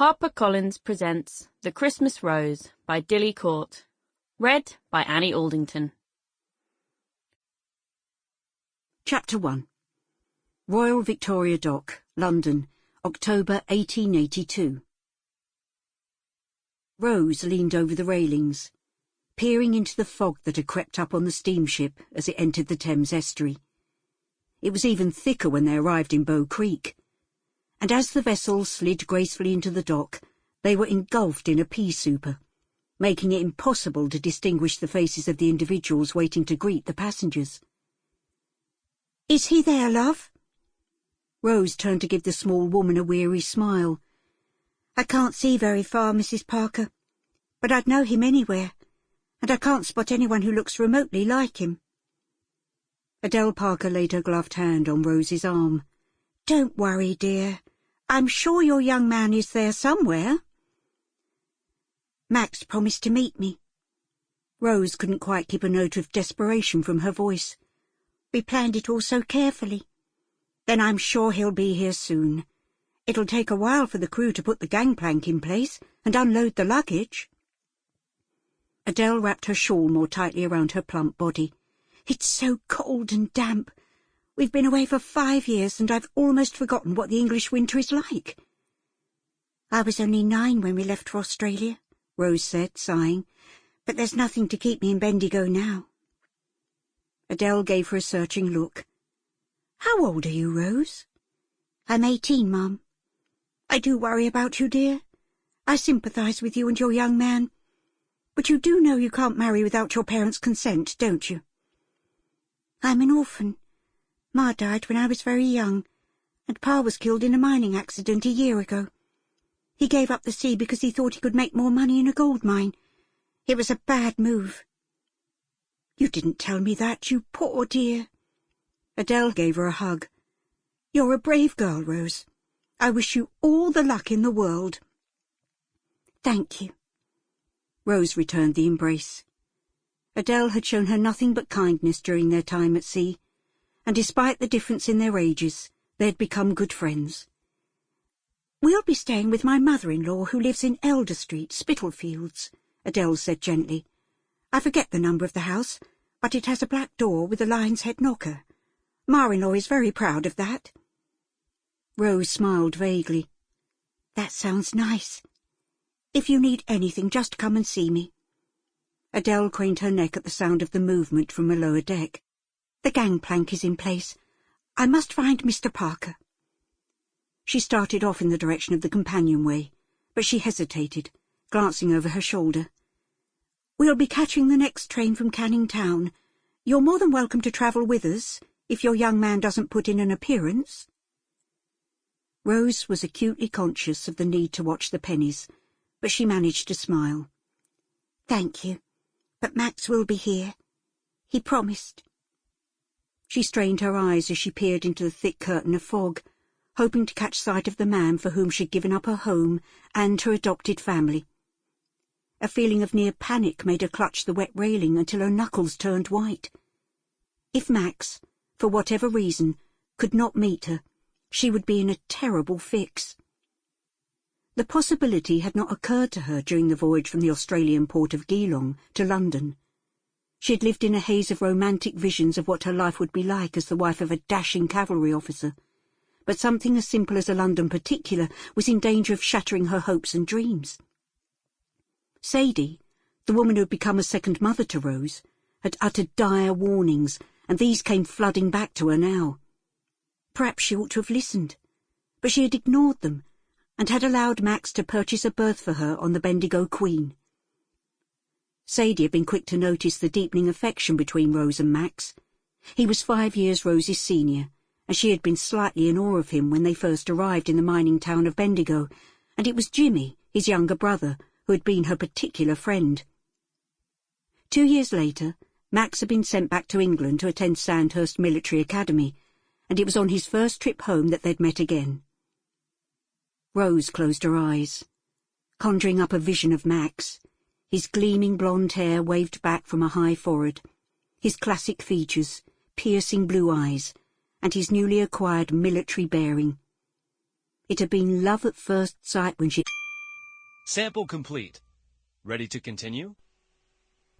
HarperCollins presents The Christmas Rose by Dilly Court, read by Annie Aldington. Chapter 1. Royal Victoria Dock, London, October 1882. Rose leaned over the railings, peering into the fog that had crept up on the steamship as it entered the Thames estuary. It was even thicker when they arrived in Bow Creek, and as the vessel slid gracefully into the dock, they were engulfed in a peasoup, making it impossible to distinguish the faces of the individuals waiting to greet the passengers. "Is he there, love?" Rose turned to give the small woman a weary smile. "I can't see very far, Mrs. Parker, but I'd know him anywhere, and I can't spot anyone who looks remotely like him." Adele Parker laid her gloved hand on Rose's arm. "Don't worry, dear. I'm sure your young man is there somewhere." "Max promised to meet me." Rose couldn't quite keep a note of desperation from her voice. "We planned it all so carefully. Then I'm sure he'll be here soon. It'll take a while for the crew to put the gangplank in place and unload the luggage." Adele wrapped her shawl more tightly around her plump body. "It's so cold and damp. We've been away for 5 years, and I've almost forgotten what the English winter is like." "I was only 9 when we left for Australia," Rose said, sighing, "but there's nothing to keep me in Bendigo now." Adele gave her a searching look. "How old are you, Rose?" "I'm 18, Mum." "I do worry about you, dear. I sympathise with you and your young man. But you do know you can't marry without your parents' consent, don't you?" "I'm an orphan. Ma died when I was very young, and Pa was killed in a mining accident a year ago. He gave up the sea because he thought he could make more money in a gold mine. It was a bad move." "You didn't tell me that, you poor dear." Adele gave her a hug. "You're a brave girl, Rose. I wish you all the luck in the world." "Thank you." Rose returned the embrace. Adele had shown her nothing but kindness during their time at sea, and despite the difference in their ages, they had become good friends. "We'll be staying with my mother-in-law, who lives in Elder Street, Spitalfields," Adele said gently. "I forget the number of the house, but it has a black door with a lion's head knocker. Ma-in-law is very proud of that." Rose smiled vaguely. "That sounds nice. If you need anything, just come and see me." Adele craned her neck at the sound of the movement from a lower deck. "The gangplank is in place. I must find Mr. Parker." She started off in the direction of the companionway, but she hesitated, glancing over her shoulder. "We'll be catching the next train from Canning Town. You're more than welcome to travel with us, if your young man doesn't put in an appearance." Rose was acutely conscious of the need to watch the pennies, but she managed to smile. "Thank you, but Max will be here. He promised." She strained her eyes as she peered into the thick curtain of fog, hoping to catch sight of the man for whom she'd given up her home and her adopted family. A feeling of near panic made her clutch the wet railing until her knuckles turned white. If Max, for whatever reason, could not meet her, she would be in a terrible fix. The possibility had not occurred to her during the voyage from the Australian port of Geelong to London. She had lived in a haze of romantic visions of what her life would be like as the wife of a dashing cavalry officer, but something as simple as a London particular was in danger of shattering her hopes and dreams. Sadie, the woman who had become a second mother to Rose, had uttered dire warnings, and these came flooding back to her now. Perhaps she ought to have listened, but she had ignored them, and had allowed Max to purchase a berth for her on the Bendigo Queen. Sadie had been quick to notice the deepening affection between Rose and Max. He was 5 years Rose's senior, and she had been slightly in awe of him when they first arrived in the mining town of Bendigo, and it was Jimmy, his younger brother, who had been her particular friend. 2 years later, Max had been sent back to England to attend Sandhurst Military Academy, and it was on his first trip home that they'd met again. Rose closed her eyes, conjuring up a vision of Max. His gleaming blonde hair waved back from a high forehead, his classic features, piercing blue eyes, and his newly acquired military bearing. It had been love at first sight when she... Sample complete. Ready to continue?